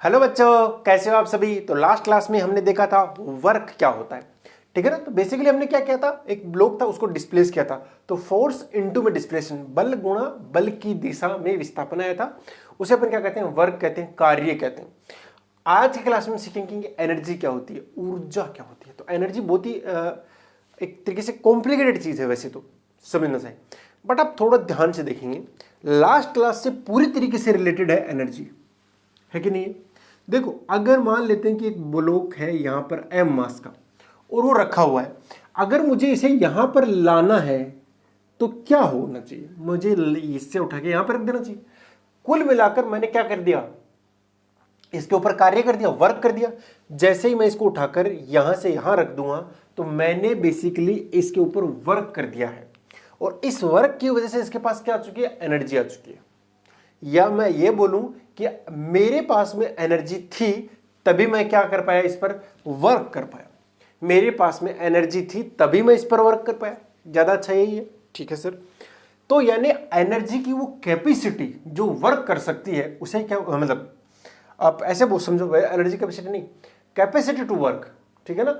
Hello बच्चों, कैसे हो आप सभी। तो लास्ट क्लास में हमने देखा था वर्क क्या होता है, ठीक है ना। तो बेसिकली हमने क्या किया था, एक ब्लॉक था उसको डिस्प्लेस किया था। तो फोर्स इनटू में डिस्प्लेसन, बल गुणा बल की दिशा में विस्थापन आया था। उसे अपन क्या कहते हैं, वर्क कहते हैं, कार्य कहते हैं। आज की क्लास में सीखेंगे कि एनर्जी क्या होती है, ऊर्जा क्या होती है। तो एनर्जी बहुत ही एक तरीके से कॉम्प्लिकेटेड चीज है वैसे तो समझना चाहिए, बट आप थोड़ा ध्यान से देखेंगे। लास्ट क्लास से पूरी तरीके से रिलेटेड है एनर्जी, है कि नहीं। देखो, अगर मान लेते हैं कि एक ब्लॉक है यहां पर एम मास का और वो रखा हुआ है, अगर मुझे इसे यहां पर लाना है तो क्या होना चाहिए, मुझे इससे उठा के यहां पर रख देना चाहिए। कुल मिलाकर मैंने क्या कर दिया, इसके ऊपर कार्य कर दिया, वर्क कर दिया। जैसे ही मैं इसको उठाकर यहां से यहां रख दूंगा तो मैंने बेसिकली इसके ऊपर वर्क कर दिया है, और इस वर्क की वजह से इसके पास क्या आ चुकी है, एनर्जी आ चुकी है। या मैं ये बोलूं कि मेरे पास में एनर्जी थी तभी मैं क्या कर पाया, इस पर वर्क कर पाया। मेरे पास में एनर्जी थी तभी मैं इस पर वर्क कर पाया। ज्यादा अच्छा यही है, ठीक है सर। तो यानी एनर्जी की वो कैपेसिटी जो वर्क कर सकती है उसे क्या मतलब, आप ऐसे बोल समझो, एनर्जी कैपेसिटी नहीं, कैपेसिटी टू वर्क, ठीक है ना।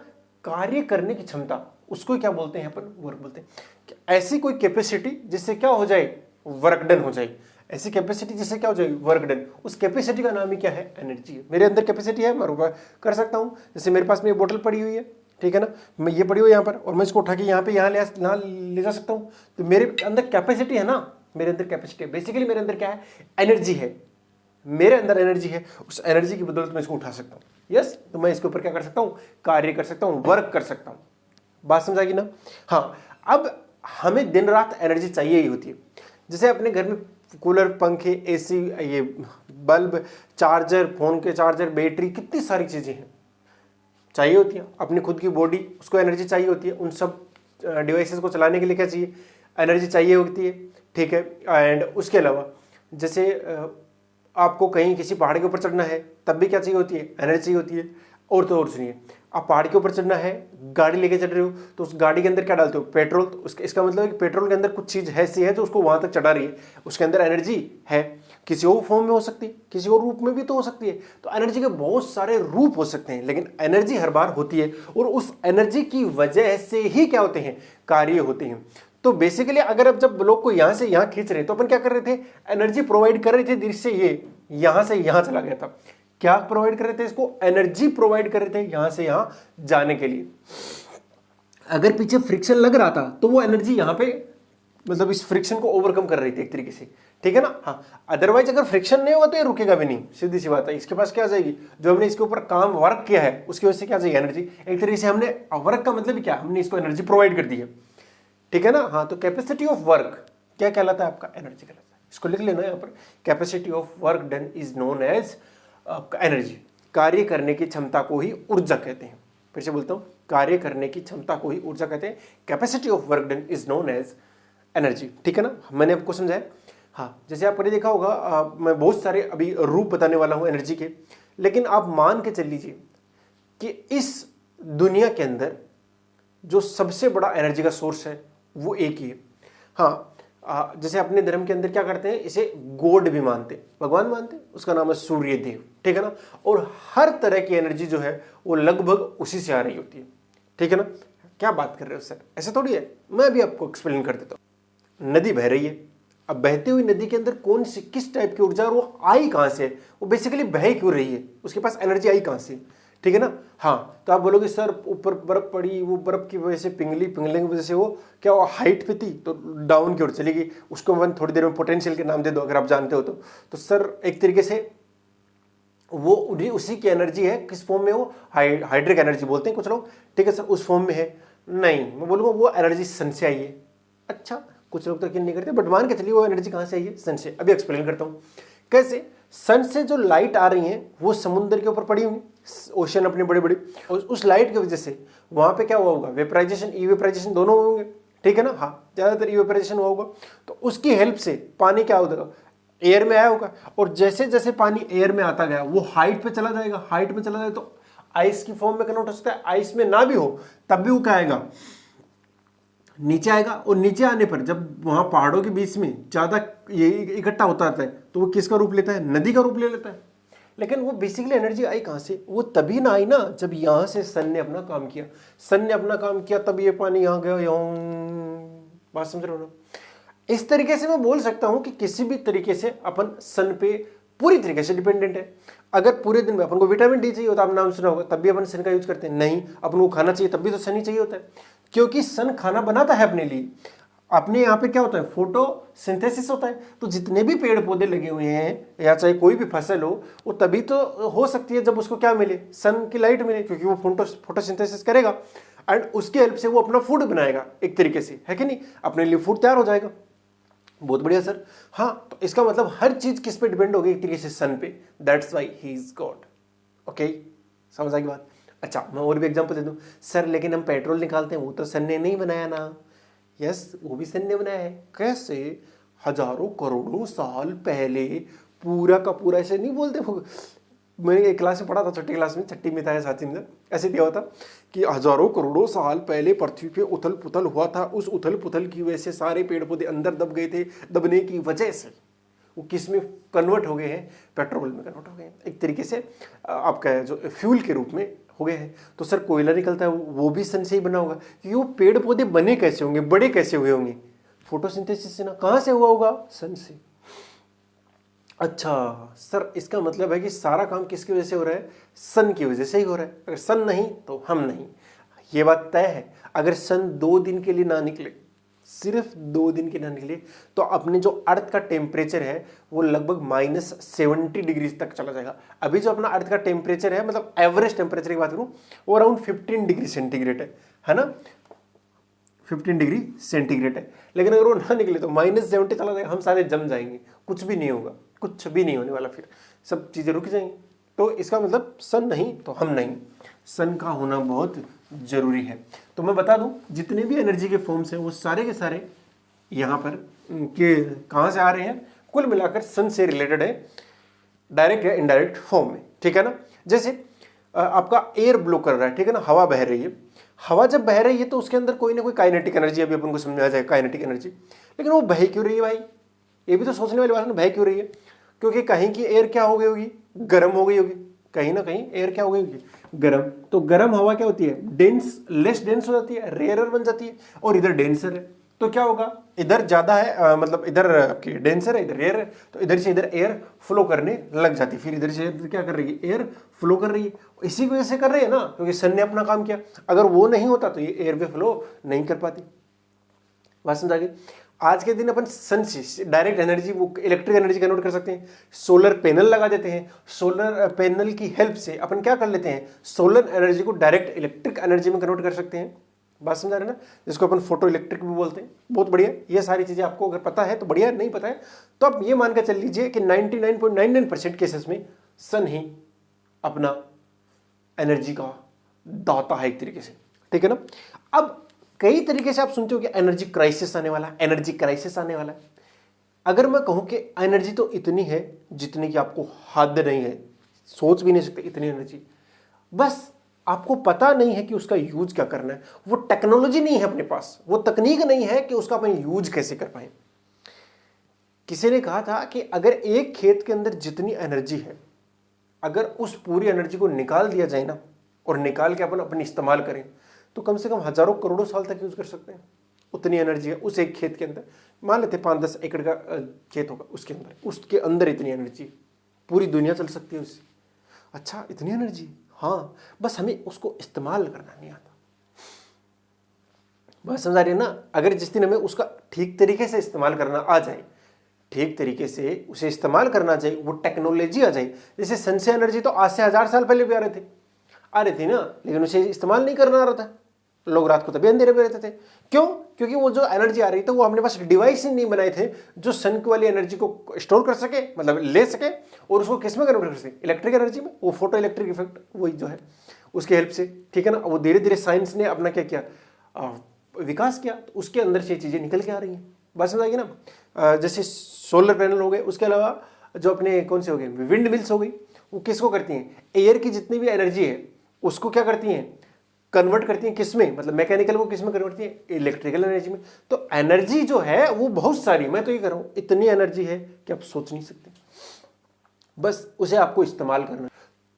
कार्य करने की क्षमता, उसको क्या बोलते हैं अपन, वर्क बोलते हैं। ऐसी कोई कैपेसिटी जिससे क्या हो जाए, वर्क डन हो जाए। ऐसी कैपेसिटी जिससे क्या हो जाए, वर्क डन। उस कैपेसिटी का नाम ही क्या है, एनर्जी है। मेरे अंदर कैपेसिटी है, मैं कर सकता हूं। जैसे मेरे पास में ये बोतल पड़ी हुई है, ठीक है ना, मैं ये पड़ी हुई यहाँ पर और मैं इसको उठा के यहाँ पे यहाँ ले जा सकता हूँ। तो मेरे अंदर कैपेसिटी है ना, मेरे अंदर कैपेसिटी है। बेसिकली मेरे अंदर क्या है, एनर्जी है। मेरे अंदर एनर्जी है, उस एनर्जी की बदौलत मैं इसको उठा सकता हूँ। यस, तो मैं इसके ऊपर क्या कर सकता हूँ, कार्य कर सकता हूँ, वर्क कर सकता हूँ। बात समझाएगी ना। हाँ, अब हमें दिन रात एनर्जी चाहिए ही होती है। जैसे अपने घर में कूलर, पंखे, एसी, ये बल्ब, चार्जर, फोन के चार्जर, बैटरी, कितनी सारी चीजें हैं चाहिए होती है। अपनी खुद की बॉडी, उसको एनर्जी चाहिए होती है। उन सब डिवाइसेस को चलाने के लिए क्या चाहिए, एनर्जी चाहिए होती है, ठीक है। एंड उसके अलावा जैसे आपको कहीं किसी पहाड़ के ऊपर चढ़ना है तब भी क्या चाहिए होती है, एनर्जी चाहिए होती है। और तो और सुनिए, आप पहाड़ के ऊपर चढ़ना है, गाड़ी लेके चढ़ रहे हो, तो उस गाड़ी के अंदर क्या डालते हो, पेट्रोल। तो इसका मतलब है कि पेट्रोल के अंदर कुछ चीज ऐसी है जो उसको वहां तक चढ़ा रही है, उसके अंदर एनर्जी है। किसी और फॉर्म में हो सकती है, किसी और रूप में भी तो हो सकती है। तो एनर्जी के बहुत सारे रूप हो सकते हैं, लेकिन एनर्जी हर बार होती है, और उस एनर्जी की वजह से ही क्या होते हैं, कार्य होते हैं। तो बेसिकली अगर अब जब ब्लॉक को यहां से यहां खींच रहे हैं तो अपन क्या कर रहे थे, एनर्जी प्रोवाइड कर रहे थे, जिससे ये यहां से यहां चला गया था। क्या प्रोवाइड कर रहे थे, इसको एनर्जी प्रोवाइड कर रहे थे यहां से यहां जाने के लिए। अगर पीछे फ्रिक्शन लग रहा था तो वो एनर्जी यहां पे मतलब इस फ्रिक्शन को ओवरकम कर रही थी एक तरीके से, ठीक है ना। हाँ, अदरवाइज अगर फ्रिक्शन नहीं होगा तो ये रुकेगा भी नहीं, सीधी सी बात है। इसके पास क्या आ जाएगी, जो हमने इसके ऊपर काम वर्क किया है उसकी वजह से क्या जाएगी, एनर्जी। एक तरीके से हमने वर्क का मतलब क्या, हमने इसको एनर्जी प्रोवाइड कर दी है, ठीक है ना। हाँ, तो कैपेसिटी ऑफ वर्क क्या कहलाता है, आपका एनर्जी कहलाता है। इसको लिख लेना यहाँ पर, capacity of work done is known as energy. कार्य करने की क्षमता को ही ऊर्जा कहते हैं। फिर से बोलता हूँ, कार्य करने की क्षमता को ही ऊर्जा कहते हैं। Capacity of work done is known as energy, ठीक है ना। मैंने आपको समझाया। हाँ, जैसे आपने देखा होगा, मैं बहुत सारे अभी रूप बताने वाला हूँ एनर्जी के, लेकिन आप मान के चल लीजिए कि इस दुनिया के अंदर जो सबसे बड़ा एनर्जी का सोर्स है वो एक ही है। हाँ, जैसे अपने धर्म के अंदर क्या करते हैं, इसे गॉड भी मानते हैं, भगवान मानते हैं, उसका नाम है सूर्य देव, ठीक है ना। और हर तरह की एनर्जी जो है वो लगभग उसी से आ रही होती है, ठीक है ना। क्या बात कर रहे हो सर, ऐसा थोड़ी है। मैं भी आपको एक्सप्लेन कर देता हूँ। नदी बह रही है, अब बहती हुई नदी के अंदर कौन सी किस टाइप की ऊर्जा, और वो आई कहां से, वो बेसिकली बह क्यों रही है, उसके पास एनर्जी आई कहां से, ठीक है ना। हाँ, तो आप बोलोगे सर ऊपर बर्फ पड़ी, वो बर्फ की वजह से पिघलने की वजह से वो क्या, वो हाइट पे थी तो डाउन की ओर चली गई, उसको मैं थोड़ी देर में पोटेंशियल के नाम दे दो अगर आप जानते हो तो सर एक तरीके से वो उसी की एनर्जी है। किस फॉर्म में, वो हाइड्रिक एनर्जी बोलते हैं कुछ लोग, ठीक है सर, उस फॉर्म में है। नहीं, मैं बोलूंगा वो एनर्जी सन से आई है। अच्छा, कुछ लोग तो यकीन नहीं करते, बट मान के चलिए वो एनर्जी कहां से आई है, सन से। अभी एक्सप्लेन करता हूं कैसे। सन से जो लाइट आ रही है वो समुद्र के ऊपर पड़ी हुई, ओशन अपनी बड़ी बड़ी, और उस लाइट की वजह से वहां पे क्या हुआ होगा, वेपराइजेशन, इवेपराइजेशन दोनों होंगे, ठीक है ना। हाँ, ज्यादातर इवेपराइजेशन हुआ होगा, तो उसकी हेल्प से पानी क्या होगा, एयर में आया होगा। और जैसे जैसे पानी एयर में आता गया वो हाइट पे चला जाएगा, हाइट में चला जाएगा तो आइस की फॉर्म में कन्वर्ट हो सकता है। आइस में ना भी हो तब भी वो क्या आएगा, नीचे आएगा। और नीचे आने पर जब वहां पहाड़ों के बीच में ज्यादा ये इकट्ठा होता रहता है तो वो किसका रूप लेता है, नदी का रूप ले लेता है, लेकिन वो बेसिकली एनर्जी आई कहाँ से? वो तभी ना आई ना जब यहाँ से सन ने अपना काम किया। सन ने अपना काम किया तब ये पानी यहाँ गया, यहाँ। बात समझ रहे हो ना? इस तरीके से मैं बोल सकता हूँ कि किसी भी तरीके से अपन सन पे पूरी तरीके से डिपेंडेंट है। अगर पूरे दिन में अपन को विटामिन डी चाहिए होता है, आप नाम सुना होगा, तब भी अपन सन का यूज करते हैं। नहीं, अपन को खाना चाहिए तब भी तो सन ही चाहिए होता है, क्योंकि सन खाना बनाता है अपने लिए। अपने यहाँ पे क्या होता है? फोटोसिंथेसिस होता है। तो जितने भी पेड़ पौधे लगे हुए हैं या चाहे कोई भी फसल हो, वो तभी तो हो सकती है जब उसको क्या मिले? सन की लाइट मिले, क्योंकि वो फोटोसिंथेसिस करेगा एंड उसके हेल्प से वो अपना फूड बनाएगा एक तरीके से, है कि नहीं? अपने लिए फूड तैयार हो जाएगा। बहुत बढ़िया सर। हाँ, तो इसका मतलब हर चीज किस पे डिपेंड होगी? एक तरीके से सन पे। That's why he is God. Okay, समझ आएगी बात? अच्छा, मैं और भी एग्जांपल दे दूं। सर लेकिन हम पेट्रोल निकालते हैं, वो तो सन ने नहीं बनाया ना। यस, वो भी सन ने बनाया है। कैसे? हजारों करोड़ों साल पहले पूरा का पूरा। ऐसे नहीं बोलते वो, मैंने एक क्लास में पढ़ा था, छठी क्लास में, छठी में था या सातवीं में, ऐसे दिया होता कि हजारों करोड़ों साल पहले पृथ्वी पे उथल पुथल हुआ था। उस उथल पुथल की वजह से सारे पेड़ पौधे अंदर दब गए थे। दबने की वजह से वो किस में कन्वर्ट हो गए हैं? पेट्रोल में कन्वर्ट हो गए हैं, एक तरीके से आपका जो फ्यूल के रूप में हो गए हैं। तो सर कोयला निकलता है, वो भी सन से ही बना होगा, क्योंकि वो पेड़ पौधे बने कैसे होंगे, बड़े कैसे हुए होंगे? फोटोसिंथेसिस से ना। कहाँ से हुआ होगा? सन से। अच्छा सर, इसका मतलब है कि सारा काम किसकी वजह से हो रहा है? सन की वजह से ही हो रहा है। अगर सन नहीं तो हम नहीं, ये बात तय है। अगर सन 2 दिन के लिए ना निकले, सिर्फ 2 दिन के ना निकले, तो अपने जो अर्थ का टेम्परेचर है वो लगभग -70 डिग्री तक चला जाएगा। अभी जो अपना अर्थ का टेम्परेचर है, मतलब एवरेज टेम्परेचर की बात करूं, वो अराउंड 15 डिग्री सेंटीग्रेड है ना? 15 डिग्री सेंटीग्रेड है। लेकिन अगर वो ना निकले तो -70 चला जाएगा, हम सारे जम जाएंगे, कुछ भी नहीं होगा, कुछ भी नहीं होने वाला, फिर सब चीजें रुक जाएंगी। तो इसका मतलब सन नहीं तो हम नहीं, सन का होना बहुत जरूरी है। तो मैं बता दूं, जितने भी एनर्जी के फॉर्म्स हैं वो सारे के सारे यहाँ पर के कहाँ से आ रहे हैं? कुल मिलाकर सन से रिलेटेड है, डायरेक्ट या इनडायरेक्ट फॉर्म में, ठीक है ना? जैसे आपका एयर ब्लो कर रहा है, ठीक है ना, हवा बह रही है। हवा जब बह रही है तो उसके अंदर कोई ना कोई काइनेटिक एनर्जी, अभी अपन को समझ आ जाएगा काइनेटिक एनर्जी। लेकिन वो बह क्यों रही है भाई? ये भी तो सोचने वाली बात है ना, बह क्यों रही है? क्योंकि कहीं की एयर क्या हो गई होगी? गर्म हो गई होगी। कहीं ना कहीं एयर क्या हो गई होगी? गर्म। तो गर्म हवा क्या होती है? डेंस, लेस डेंस हो जाती है, रेयरर बन जाती है। और इधर डेंसर है तो क्या होगा? इधर ज्यादा है, मतलब इधर डेंसर है, इधर रेयर है, तो इधर से इधर एयर फ्लो करने लग जाती है। फिर इधर से इधर क्या कर रही है? एयर फ्लो कर रही है। इसी की वजह से कर रही है ना, क्योंकि सन ने अपना काम किया। अगर वो नहीं होता तो ये एयर वे फ्लो नहीं कर पाती। बात समझ आ गई? आज के दिन अपन सन से डायरेक्ट एनर्जी, वो इलेक्ट्रिक एनर्जी कन्वर्ट कर सकते हैं। सोलर पैनल लगा देते हैं, सोलर पैनल की हेल्प से अपन क्या कर लेते हैं? सोलर एनर्जी को डायरेक्ट इलेक्ट्रिक एनर्जी में कन्वर्ट कर सकते हैं। बात समझा रहे ना? जिसको अपन फोटो इलेक्ट्रिक भी बोलते हैं। बहुत बढ़िया, ये सारी चीजें आपको अगर पता है तो बढ़िया, नहीं पता है तो आप ये मान कर चल लीजिए कि 99.99% केसेस में सन ही अपना एनर्जी का दाता है एक तरीके से, ठीक है ना? अब कई तरीके से आप सुनते हो कि एनर्जी क्राइसिस आने वाला है, एनर्जी क्राइसिस आने वाला है। अगर मैं कहूं कि एनर्जी तो इतनी है जितनी कि आपको हद नहीं है, सोच भी नहीं सकते इतनी एनर्जी, बस आपको पता नहीं है कि उसका यूज क्या करना है। वो टेक्नोलॉजी नहीं है अपने पास, वो तकनीक नहीं है कि उसका अपन यूज कैसे कर पाए। किसी ने कहा था कि अगर एक खेत के अंदर जितनी एनर्जी है, अगर उस पूरी एनर्जी को निकाल दिया जाए ना, और निकाल के अपन अपने इस्तेमाल करें, तो कम से कम हजारों करोड़ों साल तक यूज कर सकते हैं। उतनी एनर्जी है उस एक खेत के अंदर। मान लेते 5-10 एकड़ का खेत होगा, उसके अंदर इतनी एनर्जी, पूरी दुनिया चल सकती है उससे। अच्छा, इतनी एनर्जी? हाँ, बस हमें उसको इस्तेमाल करना नहीं आता। बात समझ आ रही है ना? अगर जिस दिन हमें उसका ठीक तरीके से इस्तेमाल करना आ जाए, ठीक तरीके से उसे इस्तेमाल करना चाहिए, वो टेक्नोलॉजी आ जाए। जैसे सन से एनर्जी तो आज से 1000 साल पहले भी आ रही थी ना, लेकिन उसे इस्तेमाल नहीं करना आ रहा था। लोग रात को तभी अंधेरे में रहते थे। क्यों? क्योंकि वो जो एनर्जी आ रही थी वो अपने पास डिवाइस ही नहीं बनाए थे जो सन वाली एनर्जी को स्टोर कर सके, मतलब ले सके, और उसको किस में कन्वर्ट कर सके? इलेक्ट्रिक एनर्जी में। वो फोटो इलेक्ट्रिक इफेक्ट वही जो है उसके हेल्प से, ठीक है ना? वो धीरे धीरे साइंस ने अपना क्या किया, विकास किया, तो उसके अंदर से चीजें निकल के आ रही हैं। बात समझ आएगी ना? जैसे सोलर पैनल हो गए, उसके अलावा जो अपने कौन से हो गए, विंड मिल्स हो गई, वो किसको करती हैं? एयर की जितनी भी एनर्जी है उसको क्या करती हैं? कन्वर्ट करती हैं किस में? मतलब मैकेनिकल को किस में कन्वर्ट करती है? इलेक्ट्रिकल एनर्जी में। तो एनर्जी जो है वो बहुत सारी, मैं तो ये कह रहा हूं इतनी एनर्जी है कि आप सोच नहीं सकते। बस उसे आपको इस्तेमाल करना है।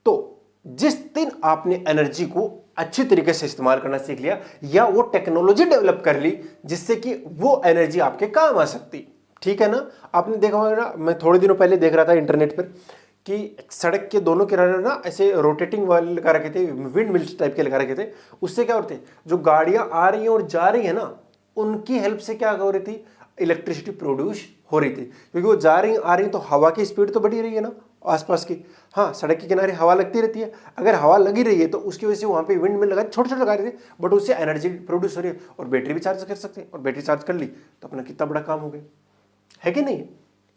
तो जिस दिन आपने एनर्जी को अच्छी तरीके से इस्तेमाल करना सीख लिया या वो टेक्नोलॉजी डेवलप कर ली जिससे कि वो एनर्जी आपके काम आ सकती, ठीक है ना। आपने देखा होगा ना, मैं थोड़े दिनों पहले देख रहा था इंटरनेट पर कि सड़क के दोनों किनारे ना ऐसे रोटेटिंग वाले लगा रखे थे, विंड मिल्स टाइप के लगा रखे थे। उससे क्या होते, जो गाड़ियां आ रही हैं और जा रही है ना, उनकी हेल्प से क्या हो रही थी, इलेक्ट्रिसिटी प्रोड्यूस हो रही थी, क्योंकि वो जा रही आ रही तो हवा की स्पीड तो बढ़ी रही है ना आसपास की। हाँ, सड़क के किनारे हवा लगती रहती है, अगर हवा लगी रही है तो उसकी वजह से वहाँ पे विंड मिल लगा, छोटे छोटे लगा रहे थे, बट उससे एनर्जी प्रोड्यूस हो रही है और बैटरी भी चार्ज कर सकते हैं, और बैटरी चार्ज कर ली तो अपना कितना बड़ा काम हो गया, है कि नहीं।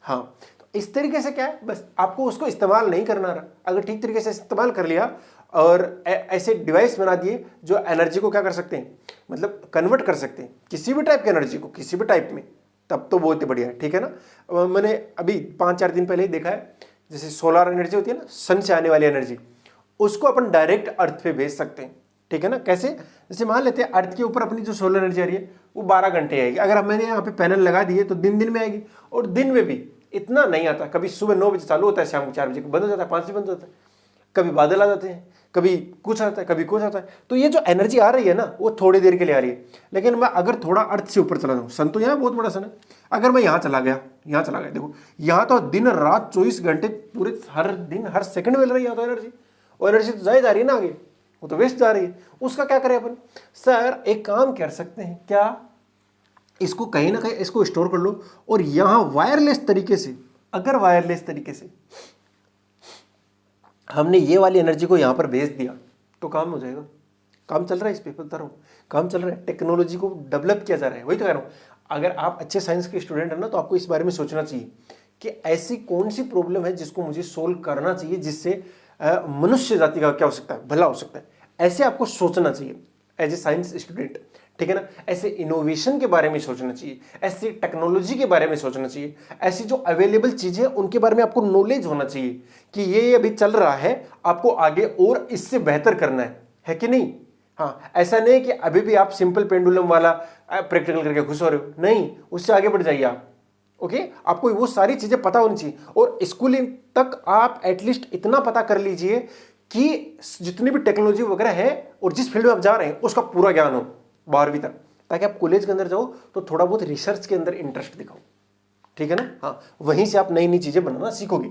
हाँ, तो इस तरीके से क्या है, बस आपको उसको इस्तेमाल नहीं करना रहा, अगर ठीक तरीके से इस्तेमाल कर लिया और ऐसे डिवाइस बना दिए जो एनर्जी को क्या कर सकते हैं, मतलब कन्वर्ट कर सकते हैं किसी भी टाइप की एनर्जी को किसी भी टाइप में, तब तो बहुत ही बढ़िया है, ठीक है ना। मैंने अभी 5-4 दिन पहले ही देखा है, जैसे सोलर एनर्जी होती है ना, सन से आने वाली एनर्जी, उसको अपन डायरेक्ट अर्थ पे भेज सकते हैं, ठीक है ना। कैसे, जैसे मान लेते हैं अर्थ के ऊपर अपनी जो सोलर एनर्जी आ रही है वो 12 घंटे आएगी, अगर मैंने यहाँ पे पैनल लगा दिए तो दिन दिन में आएगी, और दिन में भी इतना नहीं आता, कभी सुबह 9 बजे चालू होता है, शाम को 4 बजे बंद हो जाता है, 5 बजे बंद हो जाता है, कभी बादल आ जाते हैं, कभी कुछ आता है, कभी कुछ आता है। तो ये जो एनर्जी आ रही है ना, वो थोड़ी देर के लिए आ रही है, लेकिन मैं अगर थोड़ा अर्थ से ऊपर चला जाऊँ, सन तो यहाँ बहुत बड़ा सन है, अगर मैं यहाँ चला गया, देखो यहाँ तो दिन रात 24 घंटे पूरे हर दिन हर सेकंड मिल रही है तो एनर्जी, और एनर्जी तो जा रही है ना आगे, वो तो वेस्ट जा रही है, उसका क्या करें अपन। सर एक काम कर सकते हैं क्या, इसको कहीं ना कहीं इसको स्टोर कर लो, और यहां वायरलेस तरीके से, अगर वायरलेस तरीके से हमने ये वाली एनर्जी को यहां पर भेज दिया तो काम हो जाएगा। काम चल रहा है, इस पे बता रहा हूं, काम चल रहा है, टेक्नोलॉजी को डेवलप किया जा रहा है, वही तो कह रहा हूं। अगर आप अच्छे साइंस के स्टूडेंट हैं ना, तो आपको इस बारे में सोचना चाहिए कि ऐसी कौन सी प्रॉब्लम है जिसको मुझे सोल्व करना चाहिए, जिससे मनुष्य जाति का क्या हो सकता है, भला हो सकता है, ऐसे आपको सोचना चाहिए एज ए साइंस स्टूडेंट, ठीक है ना। ऐसे इनोवेशन के बारे में सोचना चाहिए, ऐसी टेक्नोलॉजी के बारे में सोचना चाहिए, ऐसी जो अवेलेबल चीजें उनके बारे में आपको नॉलेज होना चाहिए कि ये अभी चल रहा है, आपको आगे और इससे बेहतर करना है कि नहीं। हाँ, ऐसा नहीं कि अभी भी आप सिंपल पेंडुलम वाला प्रैक्टिकल करके खुश हो रहे हो, नहीं, उससे आगे बढ़ जाइए आप। ओके, आपको वो सारी चीजें पता होनी चाहिए, और स्कूलिंग तक आप एटलीस्ट इतना पता कर लीजिए कि जितनी भी टेक्नोलॉजी वगैरह है और जिस फील्ड में आप जा रहे हैं उसका पूरा ज्ञान हो 12वीं तक, ताकि आप कॉलेज के अंदर जाओ तो थोड़ा बहुत रिसर्च के अंदर इंटरेस्ट दिखाओ, ठीक है ना। हाँ, वहीं से आप नई नई चीजें बनाना सीखोगे,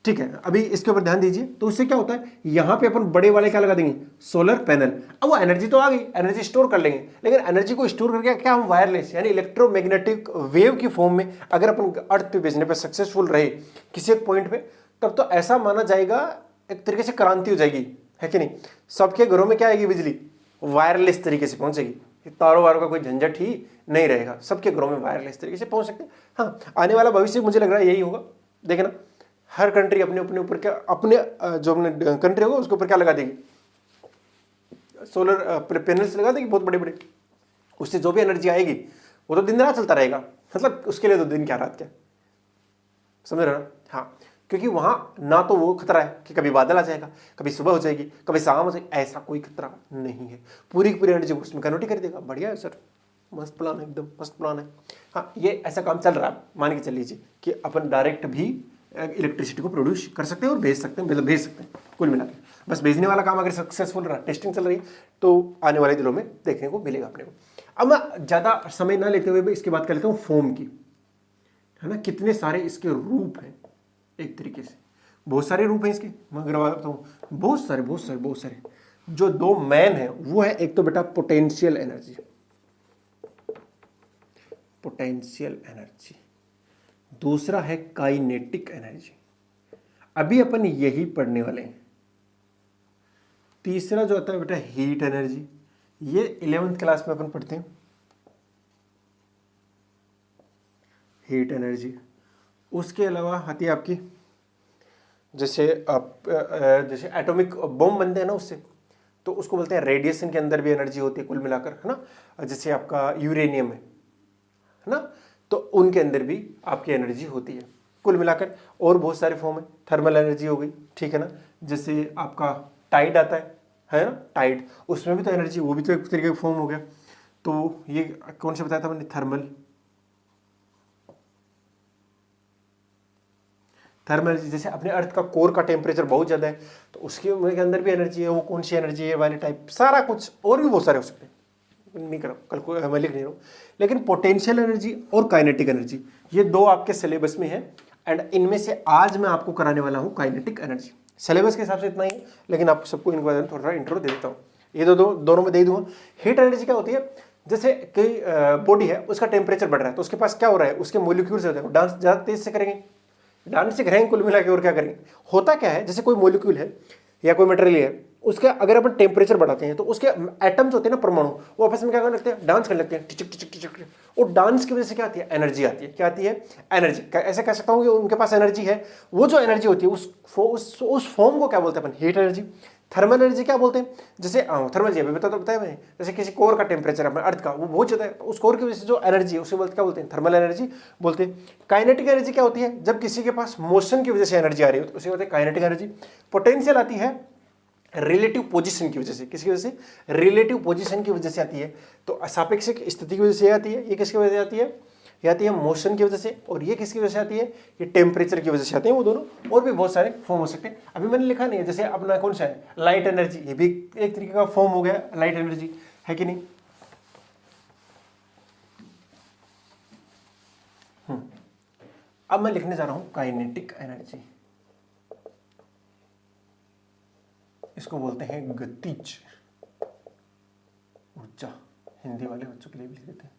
ठीक है। अभी इसके ऊपर ध्यान दीजिए, तो उससे क्या होता है, यहां पे अपन बड़े वाले क्या लगा देंगे, सोलर पैनल। अब वो एनर्जी तो आ गई, एनर्जी स्टोर कर लेंगे, लेकिन एनर्जी को स्टोर करके क्या हम वायरलेस यानी इलेक्ट्रोमैग्नेटिक वेव की फॉर्म में अगर अपन अर्थ पे भेजने पे सक्सेसफुल रहे किसी एक पॉइंट पे, तब तो ऐसा माना जाएगा एक तरीके से क्रांति हो जाएगी, है कि नहीं। सबके घरों में क्या आएगी, बिजली वायरलेस तरीके से पहुंचेगी, तारों वारों का कोई झंझट ही नहीं रहेगा, सबके घरों में वायरलेस तरीके से पहुंच सकते हैं। हाँ, आने वाला भविष्य मुझे लग रहा है यही होगा, देखना हर कंट्री अपने अपने ऊपर क्या, अपने जो अपने कंट्री होगा उसके ऊपर क्या लगा देगी, सोलर पैनल्स लगा देगी बहुत बड़े बड़े, उससे जो भी एनर्जी आएगी वो तो दिन रात चलता रहेगा, मतलब उसके लिए तो दिन क्या रात क्या, समझ रहे हो ना। हाँ, क्योंकि वहां ना तो वो खतरा है कि कभी बादल आ जाएगा, कभी सुबह हो जाएगी, कभी शाम हो जाएगी, ऐसा कोई खतरा नहीं है, पूरी की पूरी एनर्जी उसमें कन्वर्ट कर देगा। बढ़िया है सर, मस्त प्लान है, एकदम मस्त प्लान है। हाँ, ये ऐसा काम चल रहा है, मान के चल लीजिए कि अपन डायरेक्ट भी इलेक्ट्रिसिटी को प्रोड्यूस कर सकते हैं और भेज सकते हैं, मतलब भेज सकते हैं कुल मिला के। बस भेजने वाला काम अगर सक्सेसफुल रहा, टेस्टिंग चल रही है, तो आने वाले दिनों में देखने को मिलेगा अपने को। अब मैं ज़्यादा समय ना लेते हुए इसकी बात कर लेता हूँ फोम की, है ना। कितने सारे इसके रूप हैं, एक तरीके से बहुत सारे रूप हैं इसके, मैं अगर बताता हूँ बहुत सारे बहुत सारे बहुत सारे। जो दो मेन है वो है, एक तो बेटा पोटेंशियल एनर्जी, पोटेंशियल एनर्जी, दूसरा है काइनेटिक एनर्जी, अभी अपन यही पढ़ने वाले हैं। तीसरा जो आता है बेटा हीट एनर्जी, ये 11th क्लास में अपन पढ़ते हैं, हीट एनर्जी। उसके अलावा आती है आपकी जैसे जैसे एटॉमिक बम बनते हैं ना उससे, तो उसको बोलते हैं रेडिएशन के अंदर भी एनर्जी होती है कुल मिलाकर, है ना। जैसे आपका यूरेनियम है ना, तो उनके अंदर भी आपकी एनर्जी होती है कुल मिलाकर। और बहुत सारे फॉर्म है, थर्मल एनर्जी हो गई, ठीक है ना। जैसे आपका टाइड आता है ना, टाइड, उसमें भी तो एनर्जी, वो भी तो एक तरीके का फॉर्म हो गया। तो ये कौन सा बताया था मैंने, थर्मल थर्मल एनर्जी, जैसे अपने अर्थ का कोर का टेम्परेचर बहुत ज़्यादा है तो उसके अंदर भी एनर्जी है, वो कौन सी एनर्जी है वाले टाइप, सारा कुछ और भी बहुत सारे हो सकते हैं, नहीं करो कल को मैं लिख नहीं रहा हूँ। लेकिन पोटेंशियल एनर्जी और काइनेटिक एनर्जी ये दो आपके सिलेबस में है, एंड इनमें से आज मैं आपको कराने वाला हूँ काइनेटिक एनर्जी। सिलेबस के हिसाब से इतना ही है, लेकिन आपको सबको इनके बारे में थोड़ा इंट्रो दे देता हूँ, ये दोनों में दे दूंगा। हीट एनर्जी क्या होती है, जैसे कोई बॉडी है उसका टेम्परेचर बढ़ रहा है तो उसके पास क्या हो रहा है, उसके मोलिक्यूल्स होते हैं डांस ज़्यादा तेज से करेंगे, डांस से करेंगे कुल मिला के, और क्या करेंगे। होता क्या है, जैसे कोई मोलिक्यूल है या कोई मटेरियल है, उसका अगर अपन टेम्परेचर बढ़ाते हैं तो उसके एटम्स होते हैं ना, परमाणु, वो आपस में क्या करने लगते हैं, डांस करने लगते हैं, टिचक टिचक टिचक, और डांस की वजह से क्या आती है, एनर्जी आती है। क्या आती है, एनर्जी। ऐसे कह सकता हूँ कि उनके पास एनर्जी है, वो जो एनर्जी होती है उस फॉर्म को क्या बोलते हैं अपन, हीट एनर्जी। थर्मल एनर्जी क्या बोलते हैं, जैसे थर्मल एनर्जी बताया मैंने, जैसे किसी कोर का टेम्परेचर अपने अर्थ का वो बहुत ज़्यादा है तो उस कोर की वजह से जो एनर्जी है उसे क्या बोलते हैं, थर्मल एनर्जी बोलते हैं। काइनेटिक एनर्जी क्या होती है, जब किसी के पास मोशन की वजह से एनर्जी आ रही हो तो उसे बोलते हैं काइनेटिक एनर्जी। पोटेंशियल आती है रिलेटिव पोजीशन की वजह से, किसकी वजह से, रिलेटिव पोजीशन की वजह से आती है। तो सापेक्षिक स्थिति की वजह से आती है, ये किसकी वजह से आती है, ये आती है मोशन की वजह से, और ये किसकी वजह से आती है, ये टेम्परेचर की वजह से आते हैं वो दोनों। और भी बहुत सारे फॉर्म हो सकते हैं, अभी मैंने लिखा नहीं है। जैसे अपना कौन सा है, लाइट एनर्जी, ये भी एक तरीके का फॉर्म हो गया, लाइट एनर्जी है कि नहीं। अब मैं लिखने जा रहा हूं काइनेटिक एनर्जी, इसको बोलते हैं गतिज ऊर्जा, हिंदी वाले बच्चों के लिए भी लिख देते हैं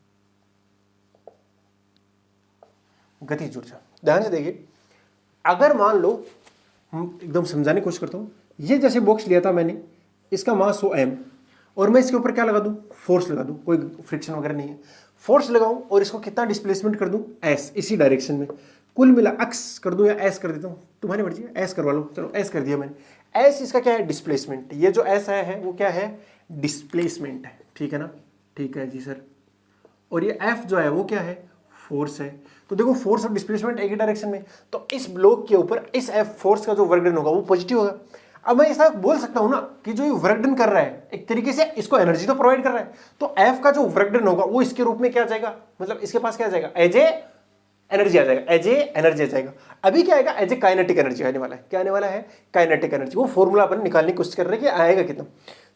गतिज ऊर्जा। ध्यान से देखिए, अगर मान लो हम एकदम समझाने की कोशिश करता हूं, ये जैसे बॉक्स लिया था मैंने, इसका मास 100 m, और मैं इसके ऊपर क्या लगा दूं, फोर्स लगा दूं, कोई फ्रिक्शन वगैरह नहीं है, फोर्स लगाऊं और इसको कितना डिस्प्लेसमेंट कर दूं, s, इसी डायरेक्शन में, कुल मिला x कर दूं या s कर देता हूं, तुम्हारी मर्जी है, s करवा लो, चलो s कर दिया मैंने। s इसका क्या है, डिस्प्लेसमेंट, ये जो s है वो क्या है, डिस्प्लेसमेंट है, ठीक है ना, ठीक है जी सर। और ये f जो है वो क्या है, फोर्स है। तो देखो फोर्स और डिस्प्लेसमेंट एक ही डायरेक्शन में, तो इस ब्लॉक के ऊपर इस F फोर्स का जो वर्क डन होगा वो पॉजिटिव होगा। अब मैं ऐसा बोल सकता हूं ना कि जो ये वर्क डन कर रहा है एक तरीके से इसको एनर्जी तो प्रोवाइड कर रहा है, तो F का जो वर्क डन होगा वो इसके रूप में क्या जाएगा, मतलब इसके पास क्या जाएगा, एज ए एनर्जी आ जाएगा, एज ए एनर्जी आ जाएगा। अभी क्या आएगा, एज ए काइनेटिक एनर्जी आने वाला है। क्या आने वाला है, काइनेटिक एनर्जी। वो फॉर्मूला अपन निकालने की कोशिश कर रहे हैं कि आएगा कितना।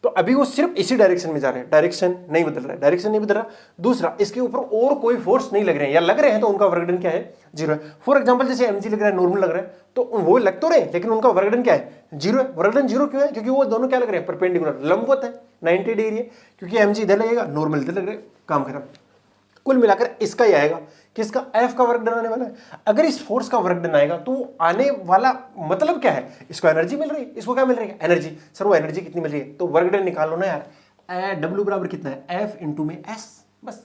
तो अभी वो सिर्फ इसी डायरेक्शन में जा रहे हैं, डायरेक्शन नहीं बदल रहा है, डायरेक्शन नहीं बदल रहा। दूसरा, इसके ऊपर और कोई फोर्स नहीं लग रहे हैं, या लग रहे हैं तो उनका वर्क डन क्या है, जीरो है। फॉर एग्जांपल जैसे mg लग रहा है, नॉर्मल लग रहा है, तो वो लग तो रहे हैं लेकिन उनका वर्क डन क्या है, जीरो है। वर्क डन जीरो क्यों है, क्योंकि वो दोनों क्या लग रहे हैं, परपेंडिकुलर, लंबवत है, 90 डिग्री है, क्योंकि mg इधर लगेगा, नॉर्मल इधर लग रहा है, काम खत्म। कुल मिलाकर इसका ही आएगा, किसका, F का वर्क डन आने वाला है। अगर इस फोर्स का वर्क डन आएगा तो आने वाला मतलब क्या है, इसको एनर्जी मिल रही है, इसको क्या मिल रही है, एनर्जी। सर वो एनर्जी कितनी मिल रही है, तो वर्क डन निकाल लो ना यार, W बराबर कितना है, F इंटू में S, बस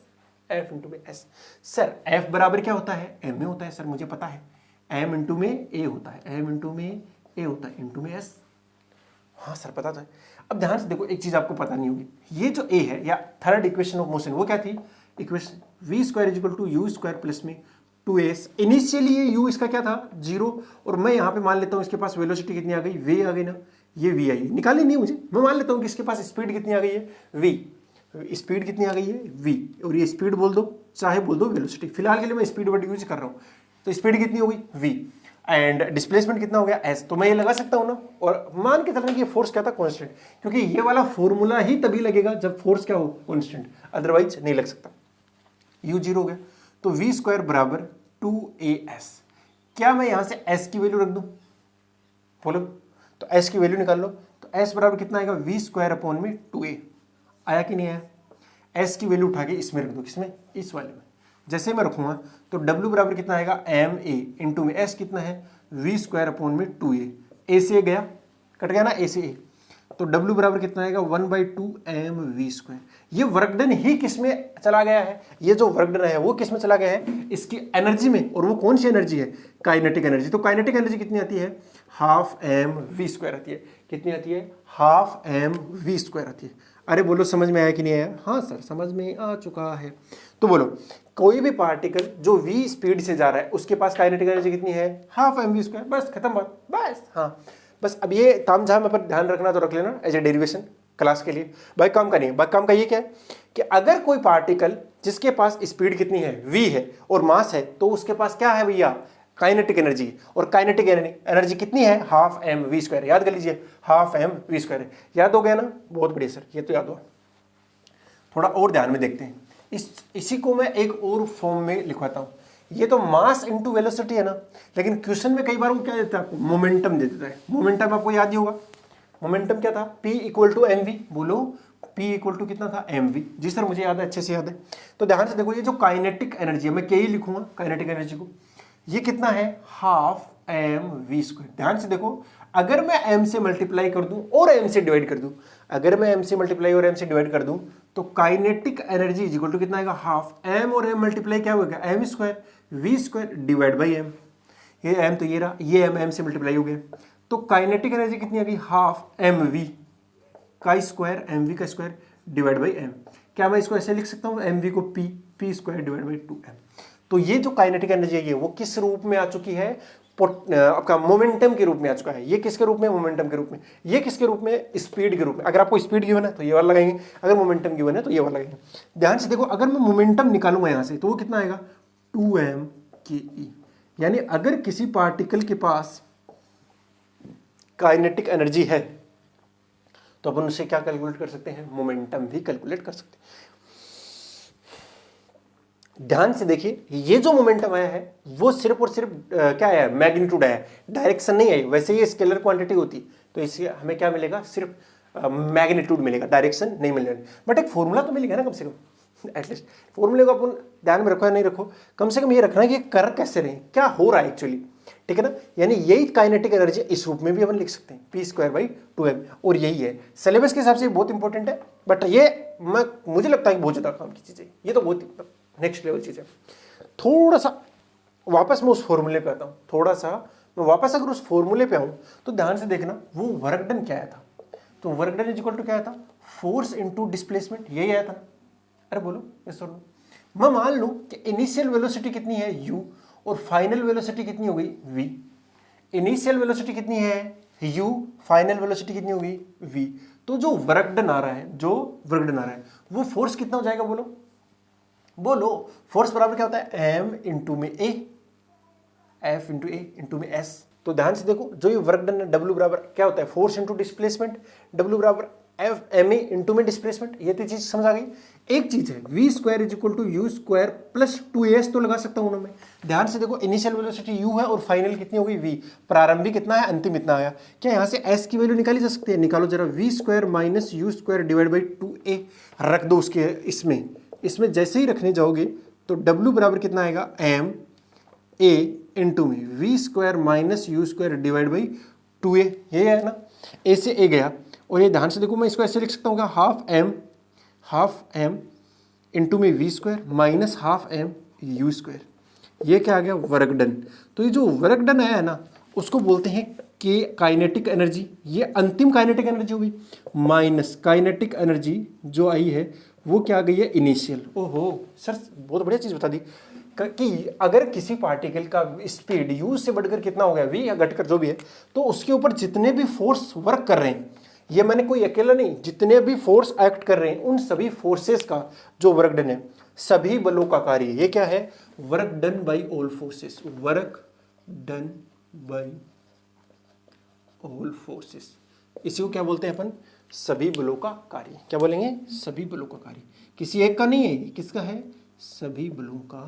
F इंटू में S। सर F बराबर क्या होता है, M में होता है, सर मुझे पता है, M इंटू में A होता है, M इंटू में A होता है, इंटू में S। हाँ सर पता था। अब ध्यान से देखो, एक चीज आपको पता नहीं होगी, ये जो A है या थर्ड इक्वेशन ऑफ मोशन वो क्या थी, equation v square is equal to u square plus में 2s। इनिशियली ये u इसका क्या था, जीरो, और मैं यहाँ पे मान लेता हूँ इसके पास वेलोसिटी कितनी आ गई, v आ गई ना, ये v आई, निकालनी नहीं मुझे, मैं मान लेता हूँ कि इसके पास स्पीड कितनी आ गई है, v, स्पीड कितनी आ गई है, v, और ये स्पीड बोल दो चाहे बोल दो वेलोसिटी, फिलहाल के लिए मैं स्पीड वर्ड यूज कर रहा हूँ। तो स्पीड कितनी हो गई, v, एंड डिस्प्लेसमेंट कितना हो गया, s। तो मैं ये लगा सकता हूँ ना, और मान के चलना कि ये फोर्स क्या था, कांस्टेंट, क्योंकि ये वाला फॉर्मूला ही तभी लगेगा जब फोर्स क्या हो, कांस्टेंट, अदरवाइज नहीं लग सकता। u जीरो हो गया, तो v स्क्वायर बराबर 2as। क्या मैं यहां से s की वैल्यू रख दूं, बोलो, तो s की वैल्यू निकाल लो, तो s बराबर कितना आएगा, v स्क्वायर अपॉन में 2a। आया कि नहीं आया, s की वैल्यू उठा के इसमें रख दो, किसमें, इस वाले में। जैसे मैं रखूंगा तो w बराबर कितना आएगा, ma इंटू में s कितना है, v स्क्वायर अपॉन में 2a। a से गया, कट गया ना, a से a, तो W बराबर कितना आएगा, 1/2 mv स्क्वायर। ये वर्क डन ही किसमें चला गया है, ये जो वर्क डन है वो किसमें चला गया है, इसकी एनर्जी में, और वो कौन सी एनर्जी है, काइनेटिक एनर्जी। तो काइनेटिक एनर्जी कितनी आती है, हाफ mv स्क्वायर आती है, कितनी आती है, हाफ mv स्क्वायर आती है। अरे बोलो समझ में आया कि नहीं आया, हाँ सर समझ में आ चुका है। तो बोलो, कोई भी पार्टिकल जो v स्पीड से जा रहा है उसके पास काइनेटिक एनर्जी कितनी है, हाफ mv स्क्वायर, बस खत्म बात, बस। हाँ बस, अब ये ताम झाम पर ध्यान रखना तो रख लेना एज ए डेरिवेशन क्लास के लिए। भाई काम का नहीं है, भाई काम का ये क्या है कि अगर कोई पार्टिकल जिसके पास स्पीड कितनी है, v है, और मास है, तो उसके पास क्या है भैया, काइनेटिक एनर्जी, और काइनेटिक एनर्जी कितनी है, हाफ एम वी स्क्वायर, याद कर लीजिए हाफ एम वी स्क्वायर, याद हो गया ना, बहुत बढ़िया सर, ये तो याद हुआ। थोड़ा और ध्यान में देखते हैं, इसी को मैं एक और फॉर्म में लिखवाता हूं। ये तो मास इनटू वेलोसिटी है ना, लेकिन क्वेश्चन में कई बार वो क्या देता है आपको, मोमेंटम दे देता है। मोमेंटम आपको याद ही होगा, मोमेंटम क्या था, P equal to m v, बोलो P इक्वल टू कितना था, एम वी। जी सर मुझे याद है, अच्छे से याद है। तो ध्यान से देखो, ये जो काइनेटिक एनर्जी है, मैं के ही लिखूंगा काइनेटिक एनर्जी को, ये कितना है, हाफ एम वी स्क्वायर। ध्यान से देखो, अगर मैं m से मल्टीप्लाई कर दूं और m से डिवाइड कर दूं, अगर मैं m से मल्टीप्लाई और m से डिवाइड कर दूं, तो kinetic energy is equal to कितना आएगा, हाफ m और m मल्टीप्लाई क्या होगा, m square v square divide by m। ये m तो ये रहा, ये m से मल्टीप्लाई हो गया, तो काइनेटिक एनर्जी कितनी आ गई, हाफ एम वी का स्क्वायर, एम वी का स्क्वायर डिवाइड बाई m। क्या मैं इसको ऐसे लिख सकता हूँ, एम वी को p square divide by 2m। तो ये जो काइनेटिक एनर्जी है, वो किस रूप में आ चुकी है, आपका मोमेंटम के रूप में आ चुका है। ये किसके रूप में, मोमेंटम के रूप में। ये किसके रूप में, स्पीड के रूप में। अगर आपको स्पीड गिवन है तो ये वाला लगाएंगे, अगर मोमेंटम गिवन है तो ये वाला लगाएंगे। ध्यान से देखो, अगर मैं मोमेंटम निकालूंगा यहां से, तो वो कितना आएगा, 2m के ई। यानी अगर किसी पार्टिकल के पास काइनेटिक एनर्जी है तो अपन उससे क्या कैलकुलेट कर सकते हैं, मोमेंटम भी कैलकुलेट कर सकते हैं। ध्यान से देखिए, ये जो मोमेंटम आया है वो सिर्फ और सिर्फ क्या है, मैग्नीट्यूड है, डायरेक्शन नहीं है। वैसे ये स्केलर क्वांटिटी होती तो इससे हमें क्या मिलेगा, सिर्फ मैग्नीट्यूड मिलेगा, डायरेक्शन नहीं मिलेगा। बट एक फॉर्मूला तो मिलेगा ना कम से कम, एटलीस्ट फॉर्मूले को अपन ध्यान में रखो या नहीं रखो, कम से कम ये रखना कि कर कैसे रहे, क्या हो रहा है एक्चुअली, ठीक है ना। यानी यही काइनेटिक एनर्जी इस रूप में भी अपन लिख सकते हैं, पी स्क्वायर बाई 2m, और यही है सिलेबस के हिसाब से बहुत इंपॉर्टेंट है। बट ये मुझे लगता है कि बहुत ज्यादा काम की चीज है, ये तो बहुत नेक्स्ट लेवल चीज है। थोड़ा सा वापस मैं उस फॉर्मूले पे आता हूं, थोड़ा सा मैं वापस अगर उस फॉर्मूले पे आऊं तो ध्यान से देखना, वो वर्क डन क्या आया था, तो work done is equal to क्या आया था, फोर्स इनटू डिस्प्लेसमेंट, यही आया था ना। अरे बोलो यस और नो। मैं मान लूं कि इनिशियल वेलोसिटी कितनी है u और फाइनल वेलोसिटी कितनी हो गई v। इनिशियल वेलोसिटी कितनी है u, फाइनल वेलोसिटी कितनी होगी v। तो जो वर्क डन आ रहा है, जो वर्क डन आ रहा है, वो फोर्स कितना हो जाएगा, बोलो बोलो। फोर्स बराबर क्या होता है, m इंटू में a, f into a into में s। तो ध्यान से देखो, जो ये वर्क डन है, w बराबर क्या होता है, फोर्स इंटू डिस्प्लेसमेंट, w बराबर एफ एम ए इंटू में डिस्प्लेसमेंट। ये तो चीज समझ आ गई। एक चीज है, v square is equal to u square plus 2s तो लगा सकता हूं मैं। ध्यान से देखो, इनिशियल वेलोसिटी u है और फाइनल कितनी हो गई v, प्रारंभिक कितना है, अंतिम इतना आया। क्या यहां से s की वैल्यू निकाली जा सकती है, निकालो जरा, v square minus u square divide by 2a रख दो उसके इसमें जैसे ही रखने जाओगे तो w बराबर कितना आएगा, m a इंटू में v square minus u square divide by 2a, ये है ना, a से a गया। और ये ध्यान से देखो, मैं इसको ऐसे लिख सकता हूँ, हाफ एम इंटू में v square minus half m u square. ये क्या आ गया, वर्क डन। तो ये जो वर्क डन आया है ना, उसको बोलते हैं के काइनेटिक एनर्जी। ये अंतिम काइनेटिक एनर्जी होगी, माइनस काइनेटिक एनर्जी जो आई है वो क्या आ गई है, इनिशियल। ओहो सर, बहुत बढ़िया चीज़ बता दी कि अगर किसी पार्टिकल का स्पीड u से बढ़कर कितना हो गया, v या घटकर जो भी है, तो उसके ऊपर जितने भी फोर्स वर्क कर रहे हैं, ये मैंने कोई अकेला नहीं, जितने भी फोर्स एक्ट कर रहे हैं उन सभी फोर्सेस का जो वर्क डन है, सभी बलों का कार्य, ये क्या है, work done by all forces, work done by all forces. इसी को क्या बोलते हैं अपन, सभी बलों का कार्य। क्या बोलेंगे, सभी बलों का कार्य, किसी एक का नहीं है, किसका है, सभी बलों का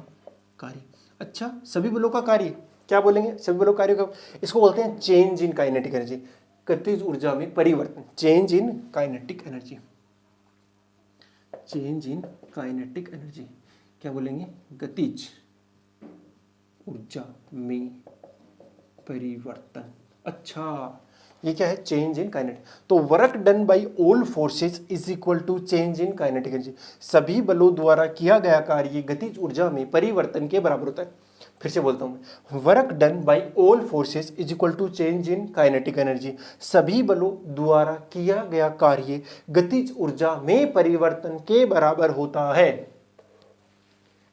कार्य। अच्छा, सभी बलों का कार्य क्या बोलेंगे, सभी बलों कार्य का, इसको बोलते हैं चेंज इन काइनेटिक एनर्जी, गतिज ऊर्जा में परिवर्तन, change in kinetic energy, change in kinetic energy क्या बोलेंगे, गतिज ऊर्जा में परिवर्तन। अच्छा, ये क्या है, चेंज इन काइनेटिक। तो work done by all forces is equal to change in kinetic energy, सभी बलों द्वारा किया गया कार्य गतिज ऊर्जा में परिवर्तन के बराबर होता है। फिर से बोलता हूं, work done by all forces is equal to change in kinetic energy, सभी बलों द्वारा किया गया कार्य गतिज ऊर्जा में परिवर्तन के बराबर होता है।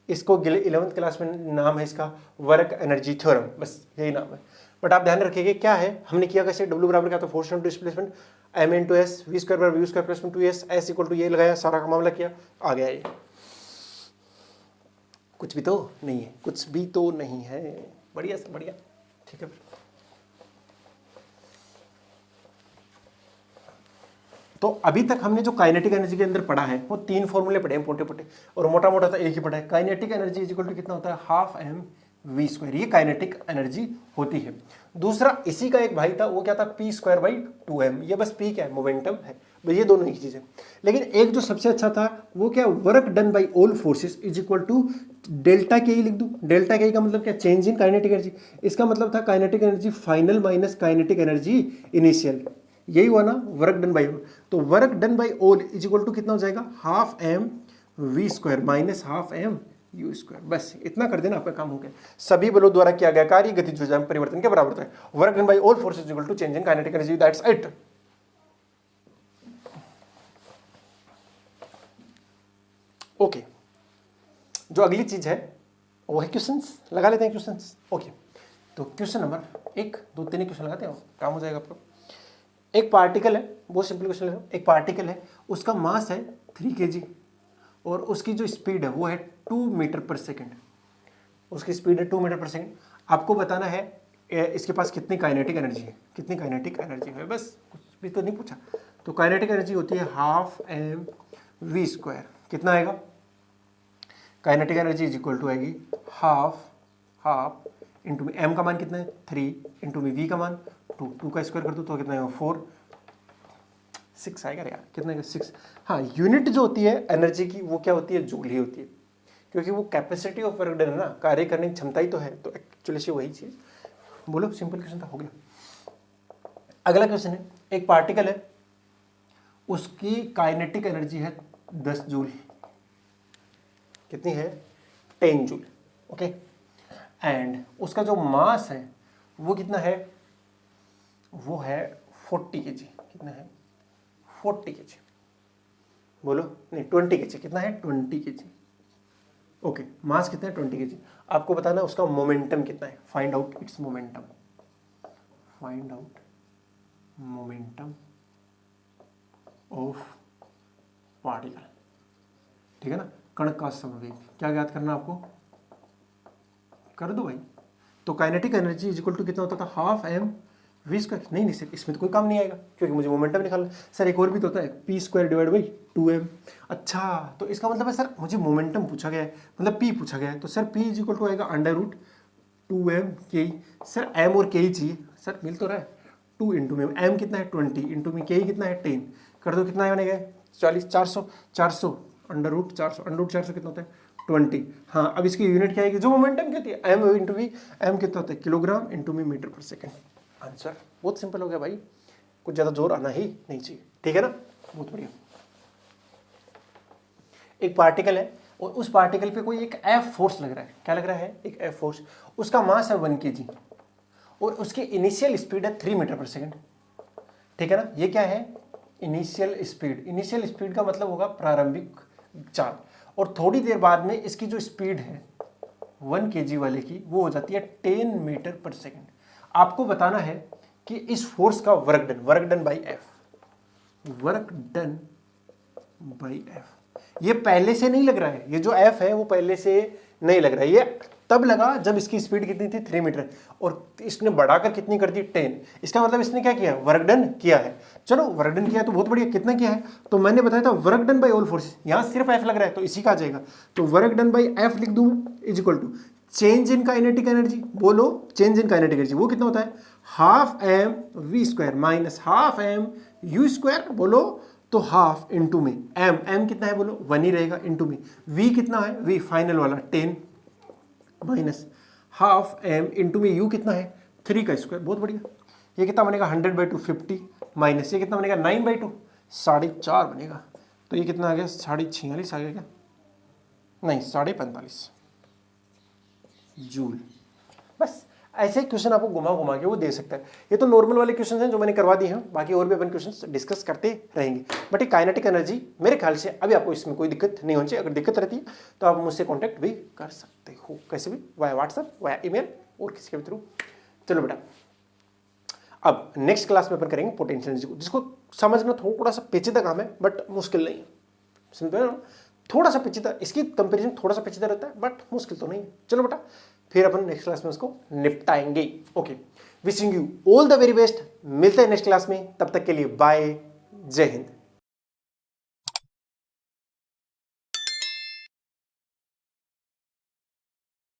इसको 11th क्लास में नाम है इसका वर्क एनर्जी थ्योरम, बस यही नाम है। बट आप ध्यान रखिएगा क्या है, हमने किया कैसे, W बराबर क्या था, force into displacement, m into s, v square बराबर v square plus 2s, s equal to ये लगाया, सारा का मामला किया, आ गया ये। कुछ भी तो नहीं है, कुछ भी तो नहीं है। बढ़िया से बढ़िया, ठीक है। तो अभी तक हमने जो काइनेटिक एनर्जी के अंदर पढ़ा है वो 3 फॉर्मूले पढ़े हैं मोटे मोटे, और मोटा मोटा तो एक ही पढ़ा है। Kinetic energy is equal to कितना होता है, हाफ एम वी स्क्वायर, ये काइनेटिक एनर्जी होती है। दूसरा इसी का एक भाई था, वो क्या था, पी स्क्वायर बाई 2m, ये बस पी क्या है, मोमेंटम है, ये दोनों ही चीजें। लेकिन एक जो सबसे अच्छा था वो क्या, work done by all forces is equal to delta के ही लिख दूं। डेल्टा के का मतलब क्या, चेंज इन काइनेटिक एनर्जी। इसका मतलब था kinetic energy final minus kinetic energy initial, यही हुआ ना वर्क डन बाई ऑल। तो work done by all is equal to कितना हो जाएगा, half m v square minus half m u square. बस इतना कर देना, आपका काम हो गया। सभी बलों द्वारा किया गया कार्य गतिज ऊर्जा में परिवर्तन के बराबर होता है। Work done by all forces is equal to change in kinetic energy, that's it. Okay, जो अगली चीज है वो है क्वेश्चंस, लगा लेते हैं क्वेश्चंस। ओके, तो क्वेश्चन नंबर 1 2 3 क्वेश्चन लगाते हैं, काम हो जाएगा आपको। एक पार्टिकल है, बहुत सिंपल क्वेश्चन है। एक पार्टिकल है, उसका मास है 3 kg और उसकी जो स्पीड है वो है 2 मीटर पर सेकेंड। उसकी स्पीड है 2 मीटर पर सेकेंड। आपको बताना है इसके पास कितनी काइनेटिक एनर्जी है, कितनी काइनेटिक एनर्जी है, बस कुछ भी तो नहीं पूछा। तो काइनेटिक एनर्जी होती है हाफ एम वी स्क्वायर। कितना आएगा, kinetic energy is equal to आएगी हाफ इंटू में एम का मान कितना है 3 इंटू में वी का मान 2 का स्क्वायर कर दो तो कितना आएगा 4 6 आएगा यार, कितना आएगा 6। हाँ, यूनिट जो होती है एनर्जी की वो क्या होती है, जूल ही होती है, क्योंकि वो कैपेसिटी ऑफ वर्क डन है ना, कार्य करने की क्षमता ही तो है। तो एक्चुअली से वही चीज, बोलो सिंपल क्वेश्चन था, हो गया। अगला क्वेश्चन है, एक पार्टिकल है, उसकी काइनेटिक एनर्जी है 10 जूल। कितनी है, 10 जूल। ओके, एंड उसका जो मास है वो कितना है, वो है 40 kg। कितना है, 40 kg। बोलो, नहीं 20 kg। कितना है, 20 kg। ओके, मास कितना है, 20 kg। आपको बताना है उसका मोमेंटम कितना है, find out it's momentum. Find out momentum of particle, ठीक है ना, कण का समवेग। क्या याद करना आपको, कर दो भाई। तो kinetic energy is equal to कितना होता था, हाफ एम वी स्क्वायर। नहीं सर, इसमें तो कोई काम नहीं आएगा क्योंकि मुझे मोमेंटम निकालना। सर एक और भी तो होता है, P square divide by 2m। अच्छा, तो इसका मतलब है सर मुझे मोमेंटम पूछा गया है, मतलब पी पूछा गया है, तो sir P is equal to आएगा अंडर रूट 2m के। सर एम और के ही चाहिए, सर मिल तो रहा है 2 इंटू में एम कितना है 20 इंटू में के कितना है 10, कर दो कितना बनेगा 40 400 अंडर रूट 400 कितना होता है 20। हाँ, अब इसकी यूनिट क्या आएगी, जो मोमेंटम क्या होती है, एम इंटू वी। एम कितना होता है, किलोग्राम इंटू में मीटर पर सेकेंड। आंसर बहुत सिंपल हो गया भाई, कुछ ज्यादा जोर आना ही नहीं चाहिए, ठीक है ना, बहुत बढ़िया। एक पार्टिकल है और उस पार्टिकल पे कोई एक एफ फोर्स लग रहा है। क्या लग रहा है, एक एफ फोर्स। उसका मास है 1 kg और उसकी इनिशियल स्पीड है 3 मीटर पर सेकेंड, ठीक है ना। ये क्या है, इनिशियल स्पीड। इनिशियल स्पीड का मतलब होगा प्रारंभिक चाल, और थोड़ी देर बाद में इसकी जो स्पीड है 1 kg वाले की वो हो जाती है 10 मीटर पर सेकेंड। आपको बताना है कि इस फोर्स का work done by F, work done by F. ये पहले से नहीं लग रहा है, ये जो एफ है वो पहले से नहीं लग रहा है, ये तब लगा जब इसकी स्पीड कितनी थी 3 मीटर, और इसने बढ़ाकर कितनी कर दी 10। इसका मतलब इसने क्या किया, वर्क डन किया है। चलो वर्क डन किया तो बहुत बढ़िया, कितना किया है, तो मैंने बताया था work done by all forces, यहां सिर्फ एफ लग रहा है तो इसी का आ जाएगा। तो वर्क डन बाई एफ लिख दूं is equal to change in kinetic energy. बोलो चेंज इन काइनेटिक एनर्जी वो कितना होता है, half m v square minus half m u square. बोलो तो हाफ इंटू में एम कितना है, बोलो 1 ही रहेगा, इंटू में वी कितना है, वी फाइनल वाला 10 माइनस हाफ एम इंटू में यू कितना है 3 का स्क्वायर। बहुत बढ़िया, ये कितना बनेगा 100/2 50 माइनस ये कितना बनेगा 9/2 4.5 बनेगा। तो ये कितना आ गया 46.5 आ गया क्या, नहीं 45.5 जूल। बस ऐसे क्वेश्चन आपको घुमा के वो दे सकता है। ये तो नॉर्मल वाले क्वेश्चन हैं जो मैंने करवा दिए हैं, बाकी और भी अपन क्वेश्चन डिस्कस करते रहेंगे। बट ये काइनेटिक एनर्जी मेरे ख्याल से अभी आपको इसमें कोई दिक्कत नहीं होनी चाहिए। अगर दिक्कत रहती है तो आप मुझसे कॉन्टैक्ट भी कर सकते हो, कैसे भी, वाया व्हाट्सएप, वाया ईमेल और किसी के भी थ्रू। चलो बेटा, अब नेक्स्ट क्लास में अपन करेंगे पोटेंशियल एनर्जी को, जिसको समझना थोड़ा सा पेचीदा काम है बट मुश्किल नहीं है। समझते हो, थोड़ा सा पेचीदा, इसकी कंपेरिजन थोड़ा सा पेचीदा रहता है बट मुश्किल तो नहीं है। चलो बेटा, फिर अपन नेक्स्ट क्लास में उसको निपटाएंगे। Okay, wishing you all the very best. मिलते हैं नेक्स्ट क्लास में, तब तक के लिए बाय, जय हिंद।